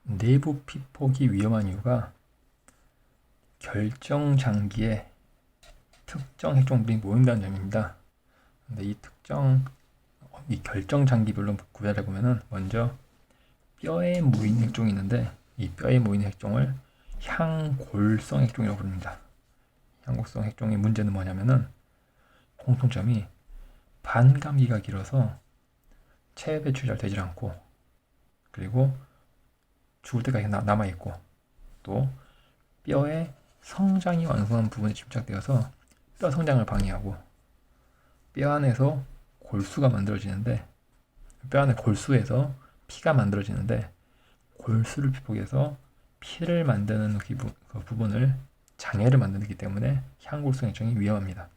내부 피폭이 위험한 이유가 결정 장기에 특정 핵종들이 모인다는 점입니다. 근데 이 결정 장기별로 구별해 보면은 먼저 뼈에 모이는 핵종이 있는데 이 뼈에 모이는 핵종을 향골성 핵종이라고 부릅니다. 향골성 핵종의 문제는 뭐냐면은 공통점이 반감기가 길어서 체외 배출이 잘 되질 않고, 그리고 죽을 때까지 남아있고, 또 뼈의 성장이 완성한 부분에 집착되어서 뼈 성장을 방해하고, 뼈 안에서 골수가 만들어지는데, 뼈 안에 골수에서 피가 만들어지는데, 골수를 피폭해서 피를 만드는 그 부분을 장애를 만들기 때문에 향골성 핵종이 위험합니다.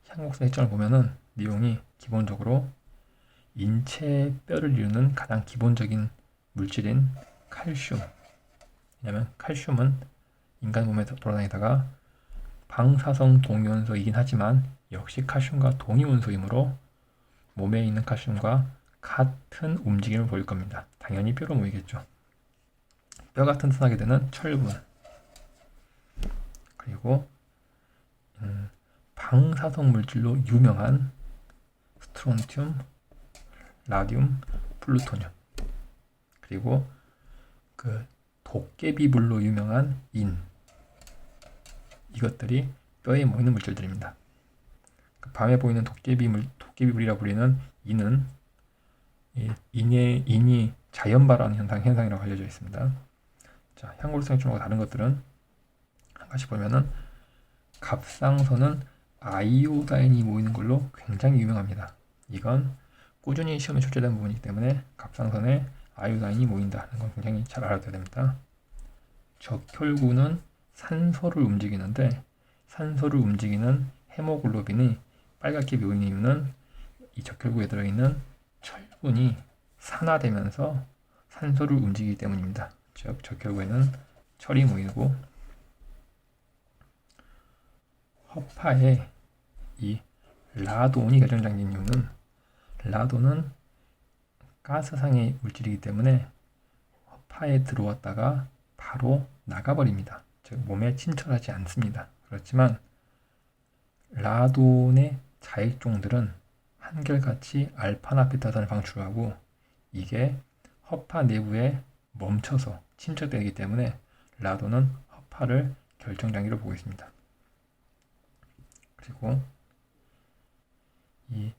향골성 핵종을 보면은 내용이 기본적으로 인체의 뼈를 이루는 가장 기본적인 물질인 칼슘. 왜냐면 칼슘은 인간 몸에 돌아다니다가 방사성 동위원소이긴 하지만 역시 칼슘과 동위원소이므로 몸에 있는 칼슘과 같은 움직임을 보일 겁니다. 당연히 뼈로 모이겠죠. 뼈가 튼튼하게 되는 철분, 그리고 방사성 물질로 유명한 스트론튬, 라듐, 플루토늄, 그리고 그 도깨비불로 유명한 인, 이것들이 뼈에 모이는 물질들입니다. 밤에 보이는 도깨비불이라 불리는 인은 인이 자연 발환 현상이라고 알려져 있습니다. 자, 향골성 핵종과 다른 것들은 한 가지 보면은 갑상선은 아이오다인이 모이는 걸로 굉장히 유명합니다. 이건 꾸준히 시험에 출제된 부분이기 때문에 갑상선에 아이오다인이 모인다는 건 굉장히 잘 알아둬야 됩니다. 적혈구는 산소를 움직이는데, 산소를 움직이는 헤모글로빈이 빨갛게 보이는 이유는 이 적혈구에 들어있는 철분이 산화되면서 산소를 움직이기 때문입니다. 즉 적혈구에는 철이 모이고, 허파에 이 라돈이 결정장기인 이유는, 라돈은 가스상의 물질이기 때문에 허파에 들어왔다가 바로 나가버립니다. 즉 몸에 침투하지 않습니다. 그렇지만 라돈의 자액종들은 한결같이 알파나 베타산을 방출하고, 이게 허파 내부에 멈춰서 침착되기 때문에 라돈은 허파를 결정장기로 보고 있습니다. 그리고 이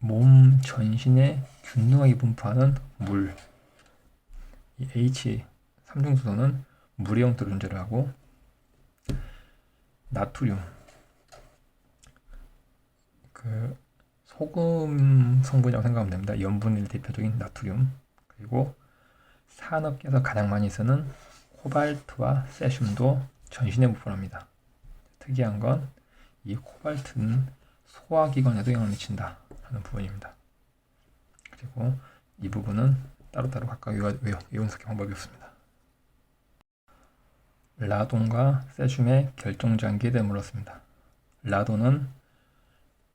몸 전신에 균등하게 분포하는 물, 이 H 삼중수소는 물의 형태로 존재를 하고, 나트륨, 그 소금 성분이라고 생각하면 됩니다. 염분의 대표적인 나트륨, 그리고 산업계에서 가장 많이 쓰는 코발트와 세슘도 전신에 분포합니다. 특이한 건 이 코발트는 소화기관에도 영향을 미친다 하는 부분입니다. 그리고 이 부분은 따로따로 각각 외운석의 방법이 없습니다. 라돈과 세슘의 결정장기에 대해 물었습니다. 라돈은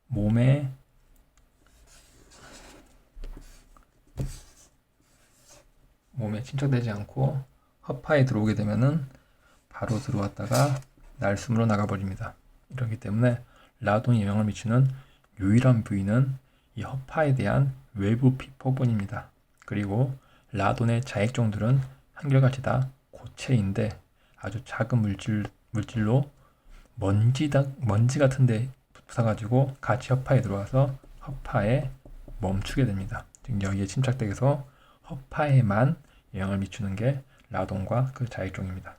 몸에 침착되지 않고 허파에 들어오게 되면은 바로 들어왔다가 날숨으로 나가버립니다. 이렇기 때문에 라돈이 영향을 미치는 유일한 부위는 이 허파에 대한 외부 피폭뿐입니다. 그리고 라돈의 자액종들은 한결같이 다 고체인데 아주 작은 물질로 먼지 같은데 붙어가지고 같이 허파에 들어와서 허파에 멈추게 됩니다. 즉 여기에 침착되게 해서 허파에만 영향을 미치는 게 라돈과 그 자액종입니다.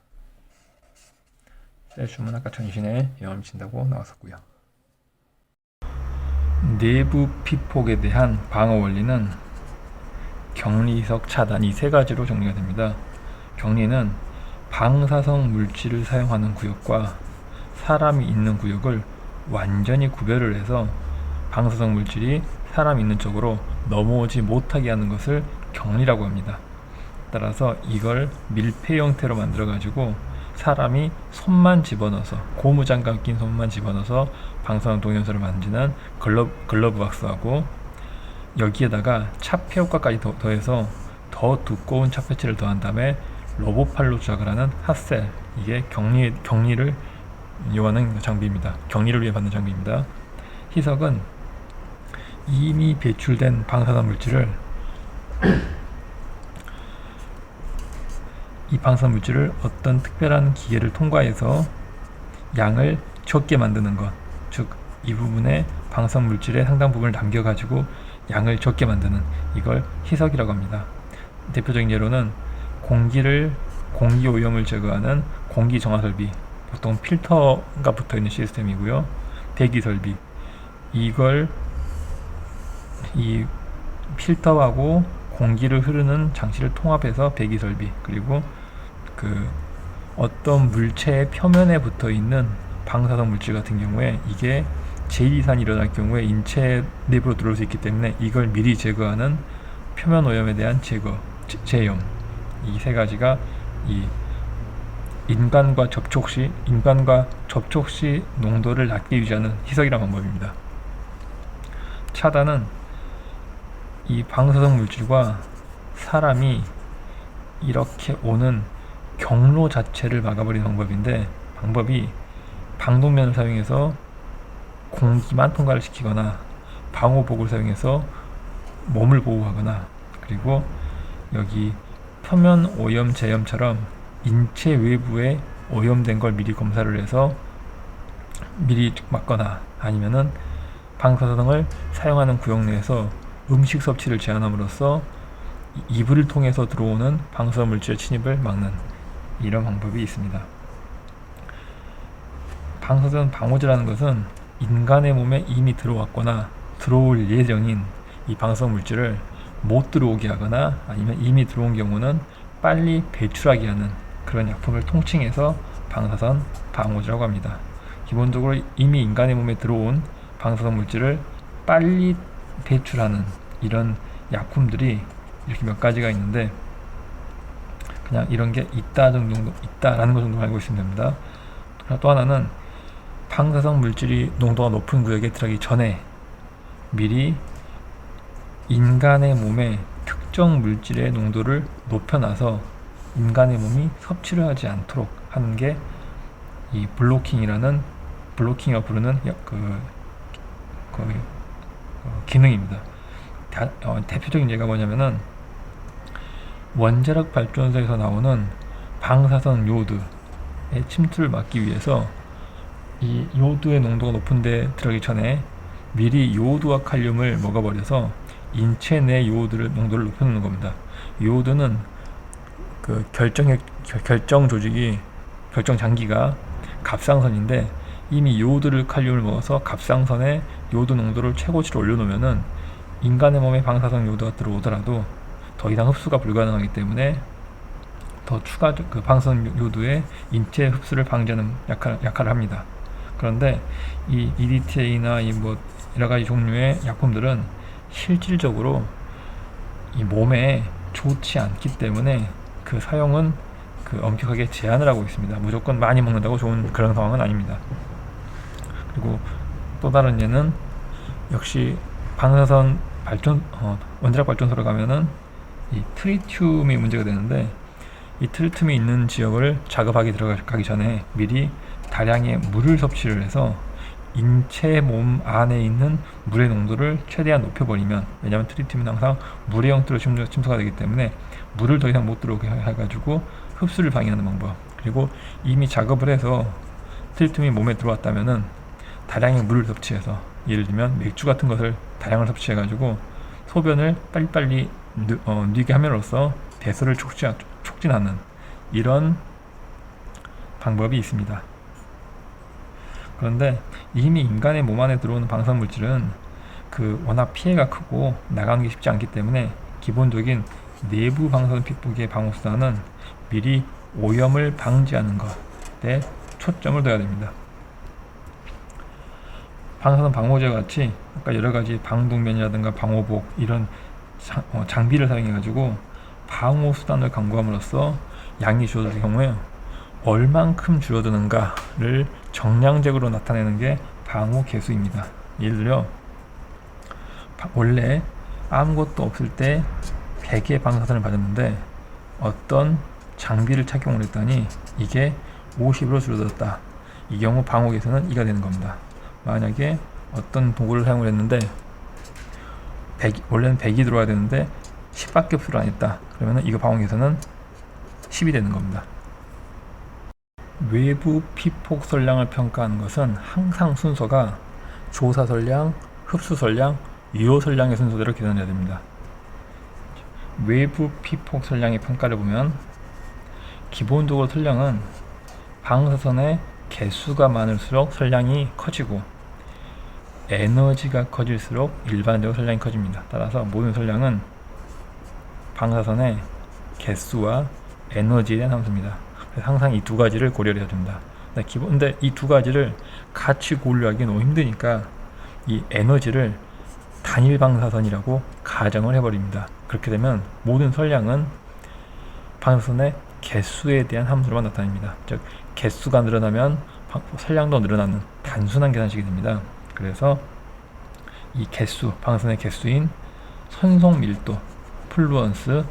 세슘은 아까 전신에 영향을 미친다고 나왔었고요. 내부 피폭에 대한 방어 원리는 격리석 차단, 이 세 가지로 정리가 됩니다. 격리는 방사성 물질을 사용하는 구역과 사람이 있는 구역을 완전히 구별을 해서 방사성 물질이 사람 있는 쪽으로 넘어오지 못하게 하는 것을 격리라고 합니다. 따라서 이걸 밀폐 형태로 만들어 가지고 사람이 손만 집어넣어서, 고무장갑 낀 손만 집어넣어서 방사성 동위원소를 만지는 글러브 박스하고, 여기에다가 차폐 효과까지 더해서 더 두꺼운 차폐체를 더한 다음에 로보팔로 조작을 하는 핫셀, 이게 격리를 요하는 장비입니다. 격리를 위해 받는 장비입니다. 희석은 이미 배출된 방사선 물질을 이 방사선 물질을 어떤 특별한 기계를 통과해서 양을 적게 만드는 것, 즉 이 부분에 방사선 물질의 상당 부분을 남겨가지고 양을 적게 만드는, 이걸 희석이라고 합니다. 대표적인 예로는 공기 오염을 제거하는 공기 정화 설비, 보통 필터가 붙어 있는 시스템이고요. 배기 설비, 이걸 이 필터하고 공기를 흐르는 장치를 통합해서 배기 설비, 그리고 그 어떤 물체의 표면에 붙어 있는 방사선 물질 같은 경우에 이게 제2산이 일어날 경우에 인체 내부로 들어올 수 있기 때문에 이걸 미리 제거하는 표면 오염에 대한 제염, 이 세 가지가 이 인간과 접촉 시 농도를 낮게 유지하는 희석이라는 방법입니다. 차단은 이 방사성 물질과 사람이 이렇게 오는 경로 자체를 막아버리는 방법인데, 방법이 방독면을 사용해서 공기만 통과를 시키거나 방호복을 사용해서 몸을 보호하거나, 그리고 여기 표면 오염 제염처럼 인체 외부에 오염된 걸 미리 검사를 해서 미리 막거나, 아니면은 방사선을 사용하는 구역 내에서 음식 섭취를 제한함으로써 이불을 통해서 들어오는 방사선 물질의 침입을 막는, 이런 방법이 있습니다. 방사선 방호제라는 것은 인간의 몸에 이미 들어왔거나 들어올 예정인 이 방사선 물질을 못 들어오게 하거나, 아니면 이미 들어온 경우는 빨리 배출하게 하는 그런 약품을 통칭해서 방사선 방호제라고 합니다. 기본적으로 이미 인간의 몸에 들어온 방사선 물질을 빨리 배출하는 이런 약품들이 이렇게 몇 가지가 있는데, 그냥 이런 게 있다라는 것 정도 알고 있으면 됩니다. 또 하나는 방사선 물질이 농도가 높은 구역에 들어가기 전에 미리 인간의 몸에 특정 물질의 농도를 높여놔서 인간의 몸이 섭취를 하지 않도록 하는 게 이 블로킹이라고 부르는 기능입니다. 대표적인 예가 뭐냐면은 원자력 발전소에서 나오는 방사선 요드의 침투를 막기 위해서 이 요드의 농도가 높은 데 들어가기 전에 미리 요오드와 칼륨을 먹어버려서 인체 내 요오드를 농도를 높여놓는 겁니다. 요오드는 그 결정 장기가 갑상선인데, 이미 요오드를 칼륨을 먹어서 갑상선에 요오드 농도를 최고치로 올려놓으면은 인간의 몸에 방사선 요오드가 들어오더라도 더 이상 흡수가 불가능하기 때문에 더 추가적 방사선 요오드의 인체 흡수를 방지하는 역할을 합니다. 그런데 이 EDTA나 여러 가지 종류의 약품들은 실질적으로 이 몸에 좋지 않기 때문에 그 사용은 엄격하게 제한을 하고 있습니다. 무조건 많이 먹는다고 좋은 그런 상황은 아닙니다. 그리고 또 다른 예는 역시 방사선 원자력 발전소로 가면은 이 트리튬이 문제가 되는데, 이 트리튬이 있는 지역을 작업하기 들어가기 전에 미리 다량의 물을 섭취를 해서 인체 몸 안에 있는 물의 농도를 최대한 높여버리면, 왜냐하면 트리튬은 항상 물의 형태로 침투가 되기 때문에 물을 더 이상 못 들어오게 해가지고 흡수를 방해하는 방법, 그리고 이미 작업을 해서 트리튬이 몸에 들어왔다면은 다량의 물을 섭취해서, 예를 들면 맥주 같은 것을 다량을 섭취해가지고 소변을 빨리빨리 뉘게 함으로써 배설을 촉진하는 이런 방법이 있습니다. 그런데 이미 인간의 몸 안에 들어오는 방사선 물질은 워낙 피해가 크고 나가는 게 쉽지 않기 때문에 기본적인 내부 방사선 픽보기의 방어수단은 미리 오염을 방지하는 것에 초점을 둬야 됩니다. 방사선 방호제와 같이 아까 여러가지 방독면이라든가 방호복 이런 장비를 사용해가지고 방호수단을 강구함으로써 양이 줄어들 경우에 얼만큼 줄어드는가를 정량적으로 나타내는 게 방호계수입니다. 예를 들어 원래 아무것도 없을 때 100의 방사선을 받았는데 어떤 장비를 착용을 했더니 이게 50으로 줄어들었다. 이 경우 방어계에서는 이가 되는 겁니다. 만약에 어떤 도구를 사용을 했는데 원래는 100이 들어와야 되는데 10밖에 흡수를 안 했다. 그러면 이거 방어계에서는 10이 되는 겁니다. 외부 피폭 선량을 평가하는 것은 항상 순서가 조사 선량, 흡수 선량, 유효 선량의 순서대로 계산해야 됩니다. 외부 피폭 선량의 평가를 보면 기본적으로 선량은 방사선의 개수가 많을수록 선량이 커지고 에너지가 커질수록 일반적으로 선량이 커집니다. 따라서 모든 선량은 방사선의 개수와 에너지에 대한 함수입니다. 그래서 항상 이 두 가지를 고려를 해야 됩니다. 근데 이 두 가지를 같이 고려하기 너무 힘드니까 이 에너지를 단일 방사선이라고 가정을 해버립니다. 그렇게 되면 모든 선량은 방사선의 개수에 대한 함수로만 나타납니다. 즉 개수가 늘어나면 선량도 늘어나는 단순한 계산식이 됩니다. 그래서 이 개수, 방사선의 개수인 선속 밀도, 플루언스를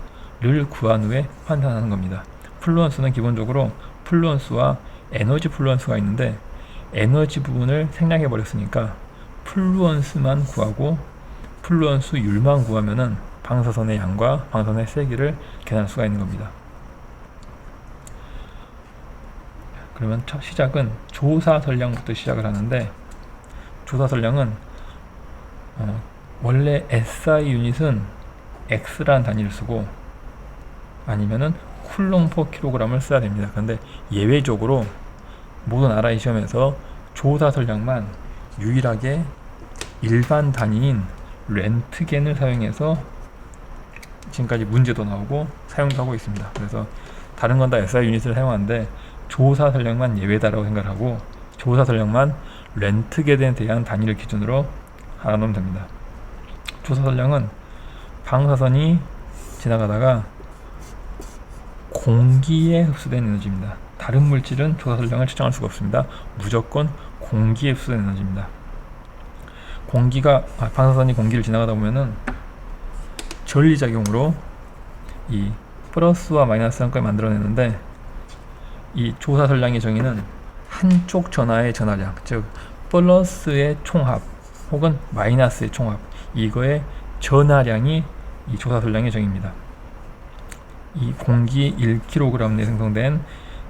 구한 후에 환산하는 겁니다. 플루언스는 기본적으로 플루언스와 에너지 플루언스가 있는데 에너지 부분을 생략해 버렸으니까 플루언스만 구하고 플루언스율만 구하면은 방사선의 양과 방사선의 세기를 계산할 수가 있는 겁니다. 그러면 첫 시작은 조사 선량부터 시작을 하는데 조사 선량은 원래 SI 유닛은 X라는 단위를 쓰고 아니면은 쿨롱 퍼 킬로그램을 써야 됩니다. 그런데 예외적으로 모든 RI 시험에서 조사 선량만 유일하게 일반 단위인 렌트겐을 사용해서 지금까지 문제도 나오고 사용도 하고 있습니다. 그래서 다른 건 다 SI 유닛을 사용하는데 조사 선량만 예외다라고 생각하고 조사 선량만 렌트겐에 대한 단위를 기준으로 알아놓으면 됩니다. 조사 선량은 방사선이 지나가다가 공기에 흡수된 에너지입니다. 다른 물질은 조사 선량을 측정할 수가 없습니다. 무조건 공기에 흡수된 에너지입니다. 방사선이 공기를 지나가다 보면은 전리작용으로 이 플러스와 마이너스 한까지 만들어내는데 이 조사 선량의 정의는 한쪽 전하의 전하량, 즉 플러스의 총합 혹은 마이너스의 총합, 이거의 전하량이 이 조사 선량의 정의입니다. 이 공기 1kg 내에 생성된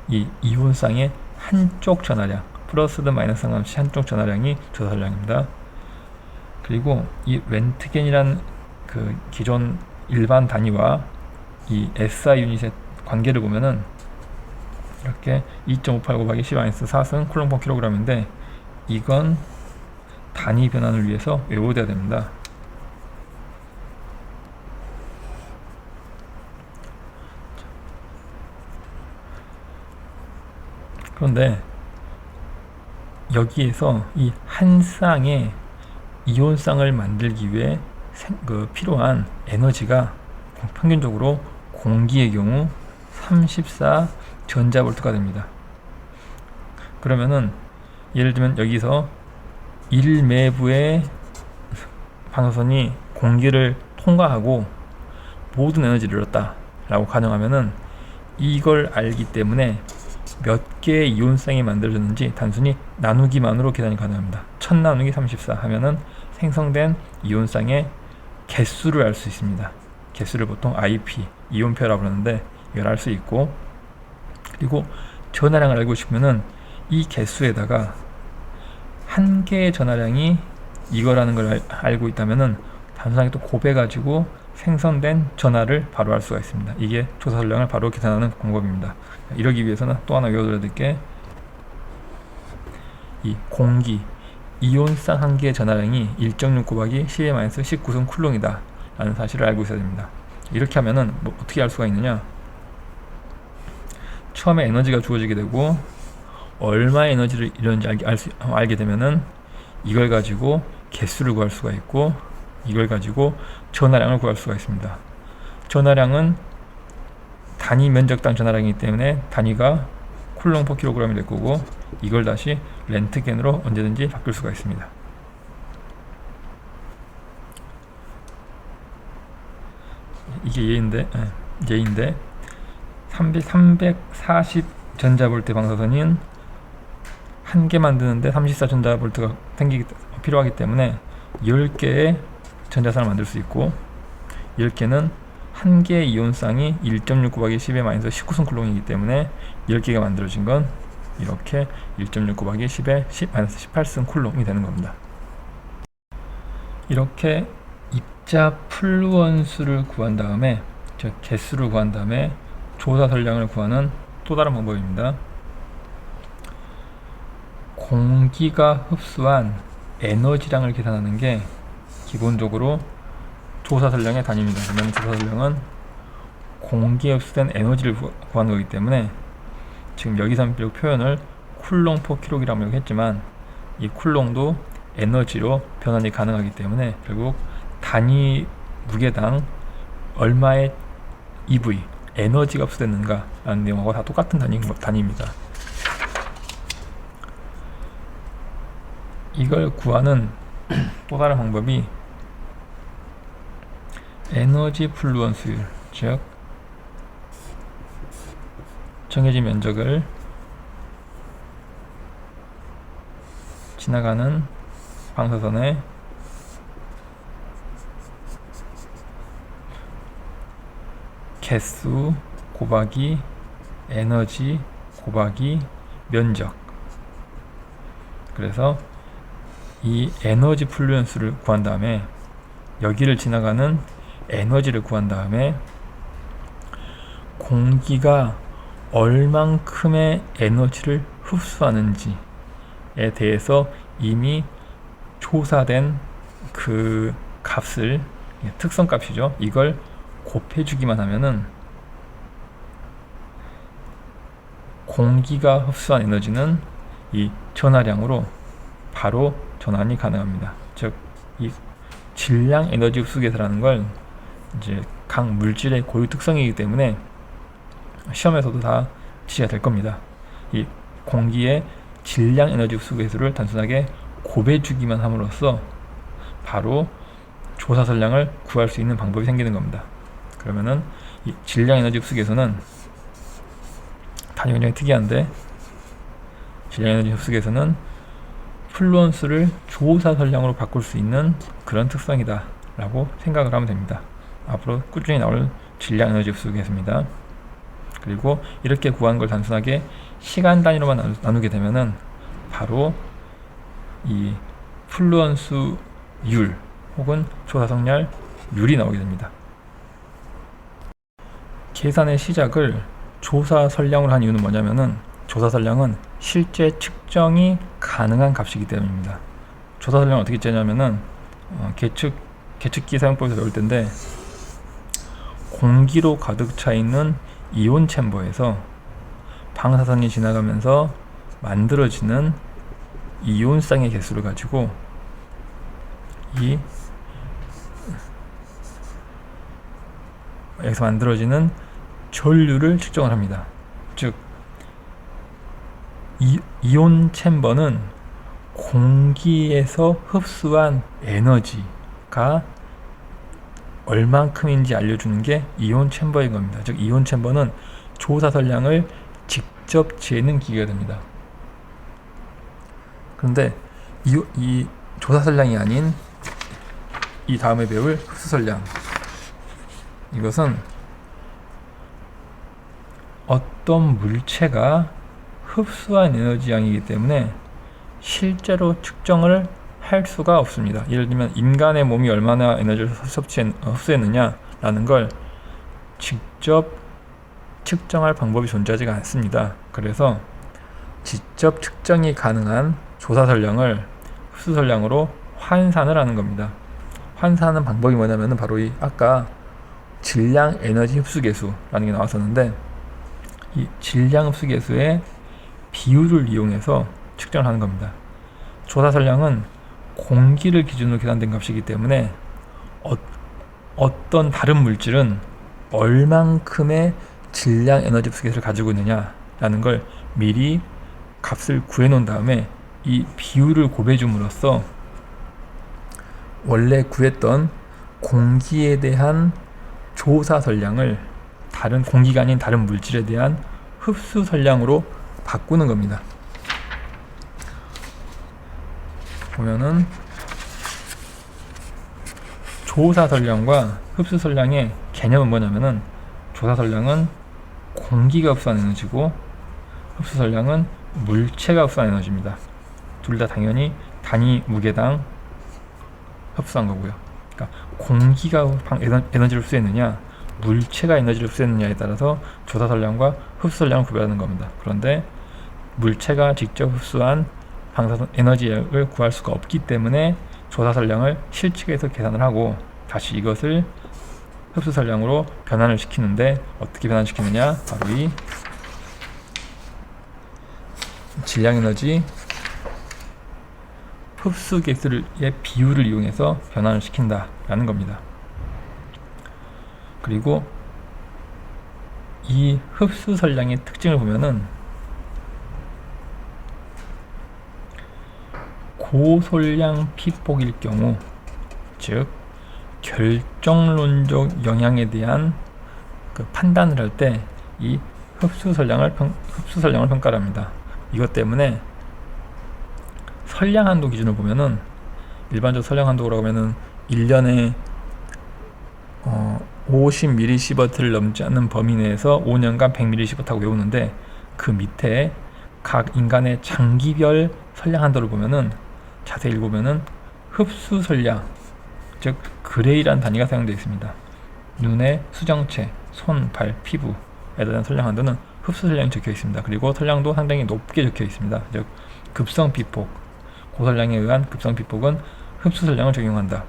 이 이온쌍의 한쪽 전하량, 플러스든 마이너스 상관없이 한쪽 전하량이 조사 선량입니다. 그리고 이 렌트겐이란 그 기존 일반 단위와 이 SI 유닛의 관계를 보면은 이렇게 2.58 곱하기 10-4승 쿨롱 퍼 킬로그램인데 이건 단위 변환을 위해서 외워둬야 됩니다. 그런데 여기에서 이 한 쌍의 이온쌍을 만들기 위해 필요한 에너지가 평균적으로 공기의 경우 34 전자볼트가 됩니다. 그러면은 예를 들면 여기서 1매부의 방사선이 공기를 통과하고 모든 에너지를 얻었다 라고 가정하면은 이걸 알기 때문에 몇 개의 이온쌍이 만들어졌는지 단순히 나누기만으로 계산이 가능합니다. 1000 나누기 34 하면은 생성된 이온쌍의 개수를 알 수 있습니다. 개수를 보통 IP, 이온표라고 그러는데 이걸 알 수 있고, 그리고 전하량을 알고 싶으면은 이 개수에다가 한 개의 전하량이 이거라는 걸 알고 있다면은 단순하게 또 곱해가지고 생성된 전하를 바로 알 수가 있습니다. 이게 조사 선량을 바로 계산하는 방법입니다. 이러기 위해서는 또 하나 외워둬야 될 게 이 공기 이온쌍 한 개의 전하량이 1.6 곱하기 10-19승 쿨롱이다 라는 사실을 알고 있어야 됩니다. 이렇게 하면은 어떻게 알 수가 있느냐, 처음에 에너지가 주어지게 되고 얼마의 에너지를 이런지 알게 되면은 이걸 가지고 개수를 구할 수가 있고 이걸 가지고 전하량을 구할 수가 있습니다. 전하량은 단위 면적당 전하량이기 때문에 단위가 쿨롱 퍼 킬로그램이 될 거고 이걸 다시 렌트겐으로 언제든지 바꿀 수가 있습니다. 이게 얘인데 340 전자볼트 방사선인 한 개 만드는데 34 전자볼트가 필요하기 때문에 10개의 전자선을 만들 수 있고 10개는 한 개의 이온쌍이 1.6 곱하기 10의 마이너스 19승 쿨롱이기 때문에 10개가 만들어진 건 이렇게 1.6 곱하기 10의 마이너스 18승 쿨롱이 되는 겁니다. 이렇게 입자 플루언수를 구한 다음에, 즉 개수를 구한 다음에 조사 선량을 구하는 또 다른 방법입니다. 공기가 흡수한 에너지량을 계산하는 게 기본적으로 조사 선량의 단위입니다. 그러면 조사 선량은 공기에 흡수된 에너지를 구하는 거기 때문에 지금 여기서 비록 표현을 쿨롱 퍼 킬로그램이라고 했지만 이 쿨롱도 에너지로 변환이 가능하기 때문에 결국 단위 무게당 얼마의 EV, 에너지가 흡수됐는가 라는 내용하고 다 똑같은 단위입니다. 이걸 구하는 또 다른 방법이 에너지 플루언스율, 즉 정해진 면적을 지나가는 방사선의 개수 곱하기 에너지 곱하기 면적. 그래서 이 에너지 플루언스를 구한 다음에 여기를 지나가는 에너지를 구한 다음에 공기가 얼만큼의 에너지를 흡수하는지에 대해서 이미 조사된 그 값을, 특성값이죠. 이걸 곱해주기만 하면은 공기가 흡수한 에너지는 이 전하량으로 바로 전환이 가능합니다. 즉, 이 질량 에너지 흡수 계산이라는 걸 이제 각 물질의 고유 특성이기 때문에 시험에서도 다 지시가 될 겁니다. 이 공기의 질량 에너지 흡수 계수를 단순하게 곱해주기만 함으로써 바로 조사 선량을 구할 수 있는 방법이 생기는 겁니다. 그러면은 이 질량 에너지 흡수 계수는 단위가 굉장히 특이한데, 질량 에너지 흡수 계수는 플루언스를 조사 선량으로 바꿀 수 있는 그런 특성이다 라고 생각을 하면 됩니다. 앞으로 꾸준히 나올 질량 에너지 흡수 계수입니다. 그리고 이렇게 구한 걸 단순하게 시간 단위로만 나누게 되면은 바로 이 플루언스율 혹은 조사성량율이 나오게 됩니다. 계산의 시작을 조사 선량으로 한 이유는 뭐냐면은 조사 선량은 실제 측정이 가능한 값이기 때문입니다. 조사 선량을 어떻게 재냐면은 계측기 사용법에서 배울 텐데, 공기로 가득 차 있는 이온 챔버에서 방사선이 지나가면서 만들어지는 이온쌍의 개수를 가지고 여기서 만들어지는 전류를 측정을 합니다. 즉, 이온 챔버는 공기에서 흡수한 에너지가 얼만큼인지 알려주는 게 이온 챔버인 겁니다. 즉, 이온 챔버는 조사 선량을 직접 재는 기계가 됩니다. 그런데 이 조사 선량이 아닌 이 다음에 배울 흡수 선량, 이것은 어떤 물체가 흡수한 에너지 양이기 때문에 실제로 측정을 할 수가 없습니다. 예를 들면 인간의 몸이 얼마나 에너지를 흡수했느냐 라는 걸 직접 측정할 방법이 존재하지가 않습니다. 그래서 직접 측정이 가능한 조사 선량을 흡수 선량으로 환산을 하는 겁니다. 환산하는 방법이 뭐냐면은 바로 이 아까 질량 에너지 흡수 계수라는 게 나왔었는데, 이 질량 흡수 계수의 비율을 이용해서 측정을 하는 겁니다. 조사 선량은 공기를 기준으로 계산된 값이기 때문에 어떤 다른 물질은 얼만큼의 질량 에너지 흡수 계수를 가지고 있느냐라는 걸 미리 값을 구해 놓은 다음에 이 비율을 곱해 줌으로써 원래 구했던 공기에 대한 조사 선량을 다른 공기가 아닌 다른 물질에 대한 흡수 선량으로 바꾸는 겁니다. 보면은 조사 선량과 흡수 선량의 개념은 뭐냐면은, 조사 선량은 공기가 흡수한 에너지고 흡수 선량은 물체가 흡수한 에너지입니다. 둘 다 당연히 단위 무게당 흡수한 거고요. 그러니까 공기가 에너지를 흡수했느냐, 물체가 에너지를 흡수했느냐에 따라서 조사 선량과 흡수 선량을 구별하는 겁니다. 그런데 물체가 직접 흡수한 방사선 에너지를 구할 수가 없기 때문에 조사 선량을 실측해서 계산을 하고 다시 이것을 흡수 선량으로 변환을 시키는데, 어떻게 변환시키느냐, 바로 이 질량 에너지 흡수 개수의 비율을 이용해서 변환을 시킨다 라는 겁니다. 그리고 이 흡수 선량의 특징을 보면은, 고솔량 피폭일 경우, 즉 결정론적 영향에 대한 그 판단을 할 때 이 흡수 선량을 평가를 합니다. 이것 때문에 선량 한도 기준을 보면은, 일반적 선량 한도라고 하면은 1년에 50mS를 넘지 않는 범위 내에서 5년간 100mS라고 외우는데, 그 밑에 각 인간의 장기별 선량 한도를 보면은, 자세히 읽으면은 흡수 선량, 즉 그레이라는 단위가 사용되어 있습니다. 눈의 수정체, 손, 발, 피부에 대한 선량 한도는 흡수 선량이 적혀 있습니다. 그리고 선량도 상당히 높게 적혀 있습니다. 즉 급성 피폭, 고선량에 의한 급성 피폭은 흡수 선량을 적용한다.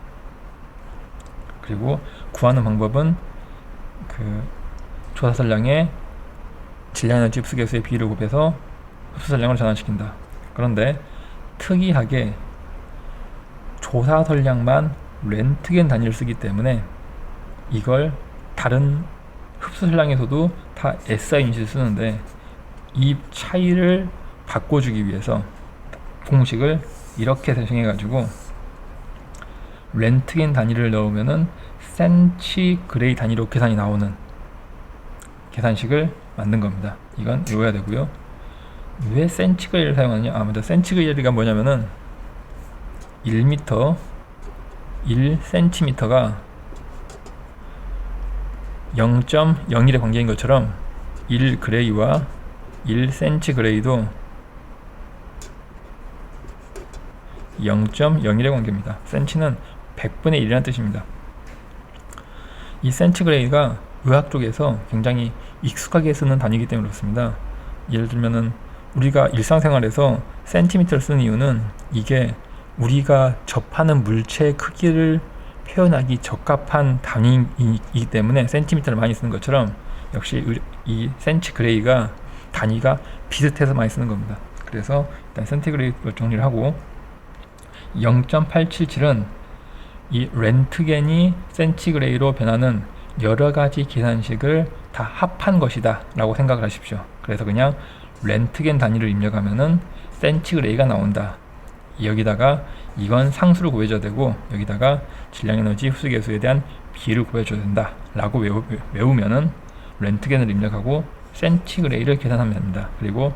그리고 구하는 방법은 그 조사 선량의 질량 에너지 흡수 개수의 비율을 곱해서 흡수 선량을 전환시킨다. 그런데 특이하게 조사 선량만 렌트겐 단위를 쓰기 때문에 이걸 다른 흡수 선량에서도 다 SI 유닛을 쓰는데, 이 차이를 바꿔주기 위해서 공식을 이렇게 생성해 가지고 렌트겐 단위를 넣으면은 센치그레이 단위로 계산이 나오는 계산식을 만든 겁니다. 이건 외워야 되고요. 왜 센치그레이를 사용하느냐? 먼저 센치그레이가 뭐냐면은 1m 1cm가 0.01의 관계인 것처럼 1그레이와 1cm그레이도 0.01의 관계입니다. 센치는 100분의 1이라는 뜻입니다. 이 센치그레이가 의학 쪽에서 굉장히 익숙하게 쓰는 단위이기 때문에 그렇습니다. 예를 들면은 우리가 일상생활에서 센티미터를 쓰는 이유는, 이게 우리가 접하는 물체의 크기를 표현하기 적합한 단위이기 때문에 센티미터를 많이 쓰는 것처럼, 역시 이 센치그레이가 단위가 비슷해서 많이 쓰는 겁니다. 그래서 일단 센티그레이로 정리를 하고, 0.877은 이 렌트겐이 센치그레이로 변하는 여러가지 계산식을 다 합한 것이다 라고 생각을 하십시오. 그래서 그냥 렌트겐 단위를 입력하면은 센치그레이가 나온다. 여기다가 이건 상수를 구해줘야 되고, 여기다가 질량에너지 흡수개수에 대한 비율을 구해줘야 된다 라고 외우면은 렌트겐을 입력하고 센치그레이를 계산하면 됩니다. 그리고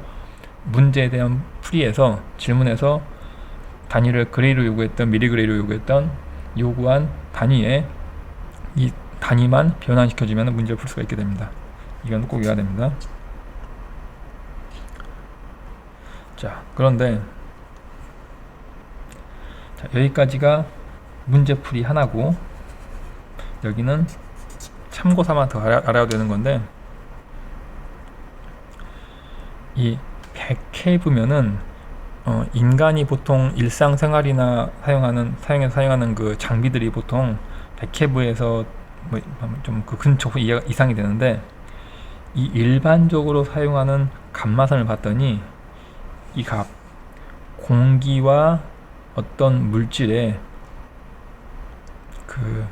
문제에 대한 풀이에서, 질문에서 단위를 그레이로 요구했던 미리그레이로 요구한 단위에 이 단위만 변환시켜주면 문제를 풀 수가 있게 됩니다. 이건 꼭 외워야 됩니다. 자, 그런데 여기까지가 문제풀이 하나고, 여기는 참고삼아 더 알아야 되는 건데, 이 백케이브면은 인간이 보통 일상생활이나 사용하는 그 장비들이 보통 100케이브에서 좀 그 근처 이상이 되는데, 이 일반적으로 사용하는 감마선을 봤더니 이 값, 공기와 어떤 물질의 그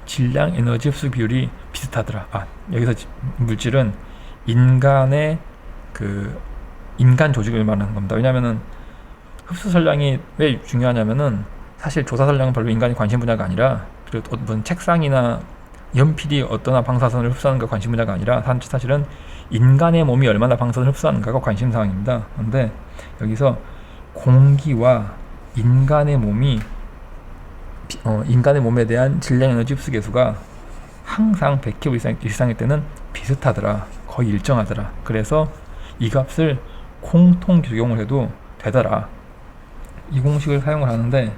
질량 에너지 흡수 비율이 비슷하더라. 여기서 물질은 인간의 그 인간 조직을 말하는 겁니다. 왜냐면은 흡수 선량이 왜 중요하냐면은, 사실 조사 선량은 별로 인간이 관심 분야가 아니라, 그리고 무슨 책상이나 연필이 어떠나 방사선을 흡수하는가 관심 분야가 아니라 사실은 인간의 몸이 얼마나 방사선을 흡수하는가가 관심 사항입니다. 그런데 여기서 공기와 인간의 몸이 인간의 몸에 대한 질량 에너지 흡수 계수가 항상 100kg 이상일 때는 비슷하더라. 거의 일정하더라. 그래서 이 값을 공통 적용을 해도 되더라. 이 공식을 사용을 하는데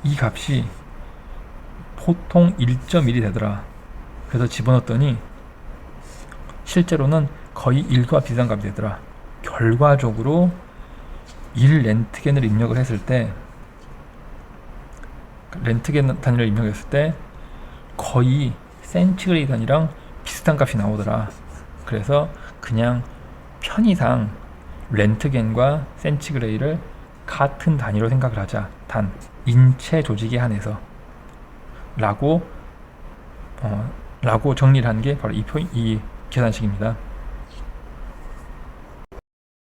이 값이 보통 1.1이 되더라. 그래서 집어넣었더니 실제로는 거의 1과 비슷한 값이 되더라. 결과적으로 1렌트겐을 입력을 했을 때 렌트겐 단위를 입력했을 때 거의 센티그레이드 단위랑 비슷한 값이 나오더라. 그래서 그냥 편의상 렌트겐과 센티그레이를 같은 단위로 생각을 하자. 단 인체 조직에 한해서 라고 정리를 한 게 바로 이 계산식입니다.